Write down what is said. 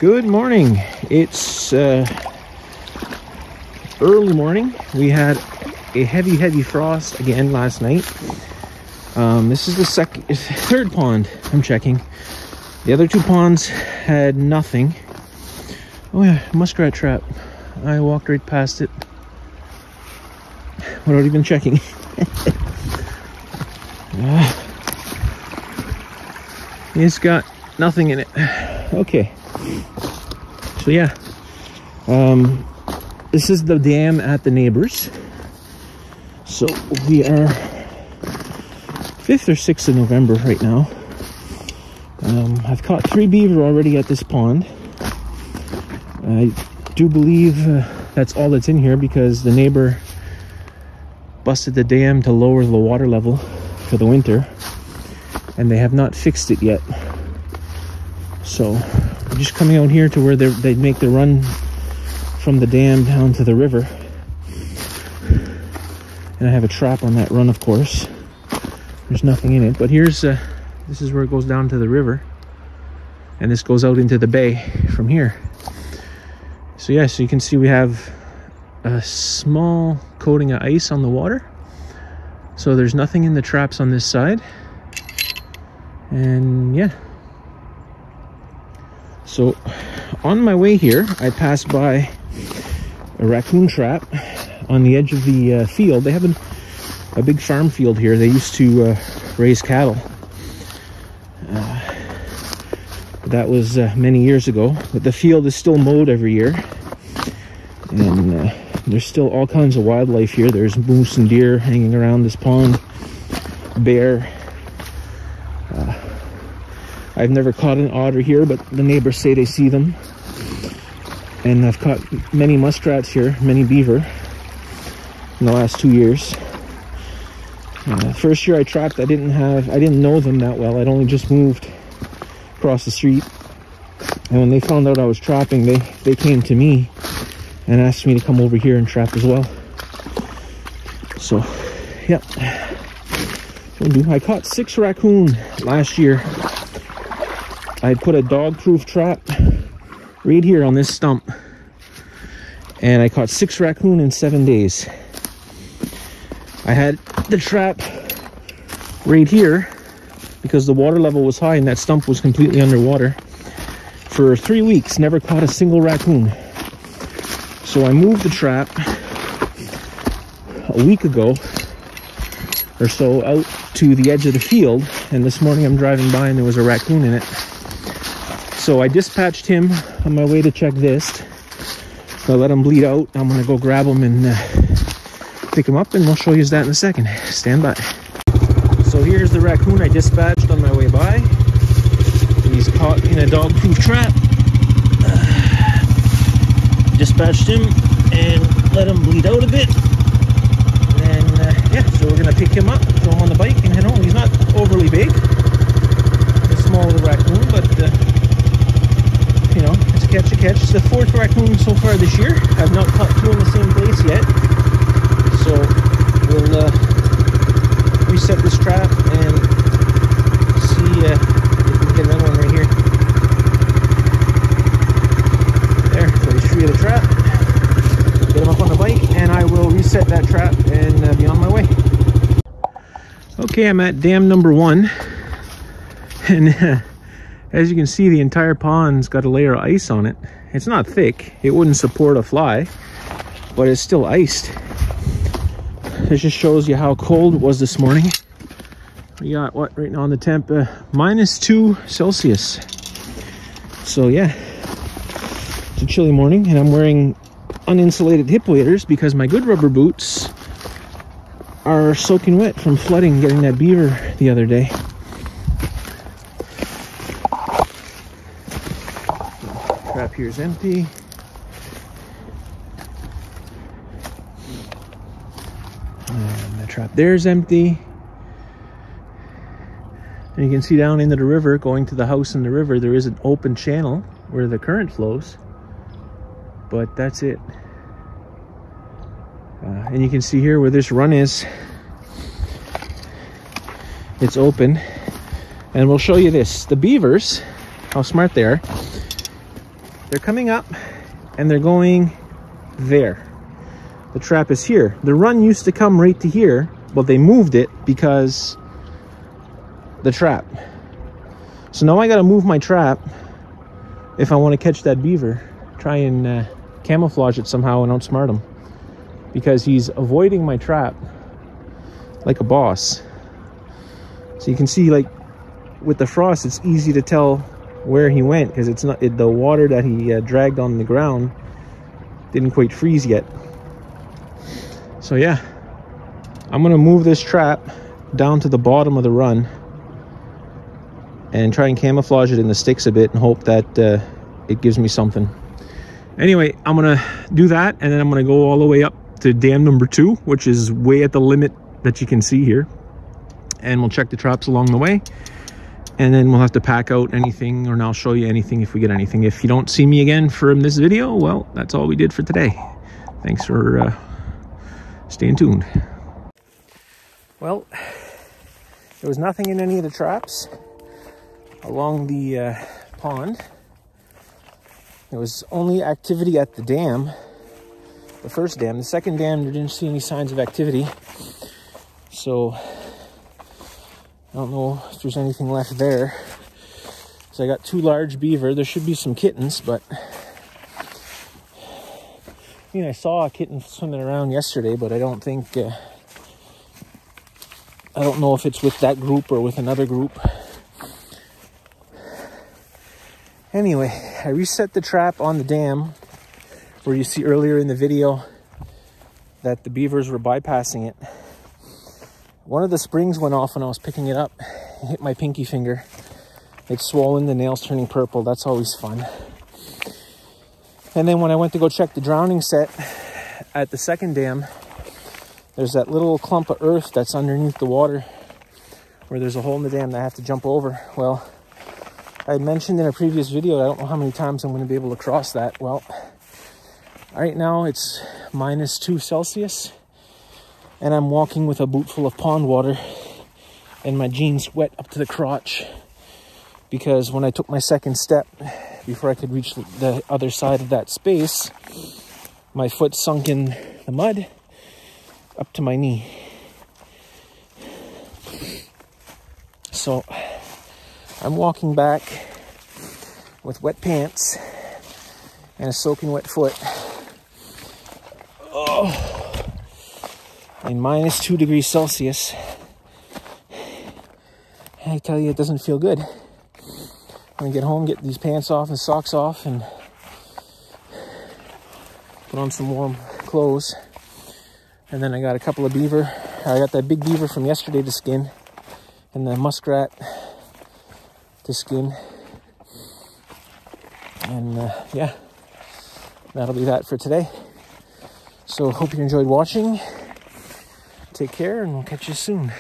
Good morning. It's early morning. We had a heavy frost again last night. This is the third pond I'm checking. The other two ponds had nothing. Oh yeah, muskrat trap. I walked right past it without even checking. It's got nothing in it. Okay. So yeah, this is the dam at the neighbors. So we are 5th or 6th of November right now. I've caught 3 beaver already at this pond. I do believe that's all that's in here because the neighbor busted the dam to lower the water level for the winter, and they have not fixed it yet. So I'm just coming out here to where they make the run from the dam down to the river, and I have a trap on that run, of course. There's nothing in it, but here's this is where it goes down to the river, and this goes out into the bay from here. So yeah, so you can see we have a small coating of ice on the water, so there's nothing in the traps on this side. And yeah, so on my way here I passed by a raccoon trap on the edge of the field. They have a big farm field here. They used to raise cattle. That was many years ago, but the field is still mowed every year, and there's still all kinds of wildlife here. There's moose and deer hanging around this pond, bear. I've never caught an otter here, but the neighbors say they see them. And I've caught many muskrats here, many beaver in the last 2 years. First year I trapped, I didn't know them that well. I'd only just moved across the street. And when they found out I was trapping, they came to me and asked me to come over here and trap as well. So, yeah. I caught 6 raccoon last year. I put a dog-proof trap right here on this stump, and I caught 6 raccoon in 7 days. I had the trap right here because the water level was high and that stump was completely underwater. For 3 weeks, never caught a single raccoon. So I moved the trap a week ago or so out to the edge of the field, and this morning I'm driving by and there was a raccoon in it. So I dispatched him on my way to check this. So I let him bleed out. I'm gonna go grab him and pick him up, and we'll show you that in a second. Stand by. So here's the raccoon I dispatched on my way by. He's caught in a dog-proof trap. Dispatched him and let him bleed out a bit. And yeah, so we're gonna pick him up, throw him on the bike, and head home. He's not overly big. It's a small little raccoon, but you know, it's a catch. It's the 4th raccoon so far this year. I've not caught 2 in the same place yet. So we'll reset this trap and see if we can get another one right here. There, so he's free of the trap. Get him up on the bike, and I will reset that trap and be on my way. Okay, I'm at dam number 1, and as you can see, the entire pond's got a layer of ice on it. It's not thick. It wouldn't support a fly, but it's still iced. This just shows you how cold it was this morning. We got, what, right now on the temp, -2 Celsius. So yeah, it's a chilly morning, and I'm wearing uninsulated hip waders because my good rubber boots are soaking wet from flooding getting that beaver the other day. Trap here is empty. And the trap there is empty. And you can see down into the river, going to the house in the river, there is an open channel where the current flows. But that's it. And you can see here where this run is, it's open. And we'll show you this. The beavers, how smart they are. They're coming up and they're going there. The trap is here. The run used to come right to here, but they moved it because the trap. So now I got to move my trap if I want to catch that beaver. Try and camouflage it somehow and outsmart him, because he's avoiding my trap like a boss. So you can see, like, with the frost, it's easy to tell where he went, because it's not the water that he dragged on the ground didn't quite freeze yet. So yeah, I'm gonna move this trap down to the bottom of the run and try and camouflage it in the sticks a bit and hope that it gives me something. Anyway, I'm gonna do that, and then I'm gonna go all the way up to dam number 2, which is way at the limit that you can see here, and we'll check the traps along the way, and then we'll have to pack out anything, or I'll show you anything if we get anything. If you don't see me again from this video, well, that's all we did for today. Thanks for staying tuned. Well, there was nothing in any of the traps along the pond. There was only activity at the dam, the first dam. The second dam, there didn't see any signs of activity. So I don't know if there's anything left there. So I got 2 large beaver. There should be some kittens, but I mean, I saw a kitten swimming around yesterday, but I don't think, I don't know if it's with that group or with another group. Anyway, I reset the trap on the dam where you see earlier in the video that the beavers were bypassing it. One of the springs went off when I was picking it up. It hit my pinky finger. It's swollen, the nails turning purple. That's always fun. And then when I went to go check the drowning set at the second dam, there's that little clump of earth that's underneath the water where there's a hole in the dam that I have to jump over. Well, I had mentioned in a previous video, I don't know how many times I'm going to be able to cross that. Well, right now it's -2 Celsius, and I'm walking with a boot full of pond water and my jeans wet up to the crotch, because when I took my second step, before I could reach the other side of that space, my foot sunk in the mud up to my knee. So I'm walking back with wet pants and a soaking wet foot. Oh, and -2 degrees Celsius. I tell you, it doesn't feel good. I'm gonna get home, get these pants off and socks off, and put on some warm clothes. And then I got a couple of beaver. I got that big beaver from yesterday to skin, and the muskrat to skin. And yeah, that'll be that for today. So hope you enjoyed watching. Take care, and we'll catch you soon.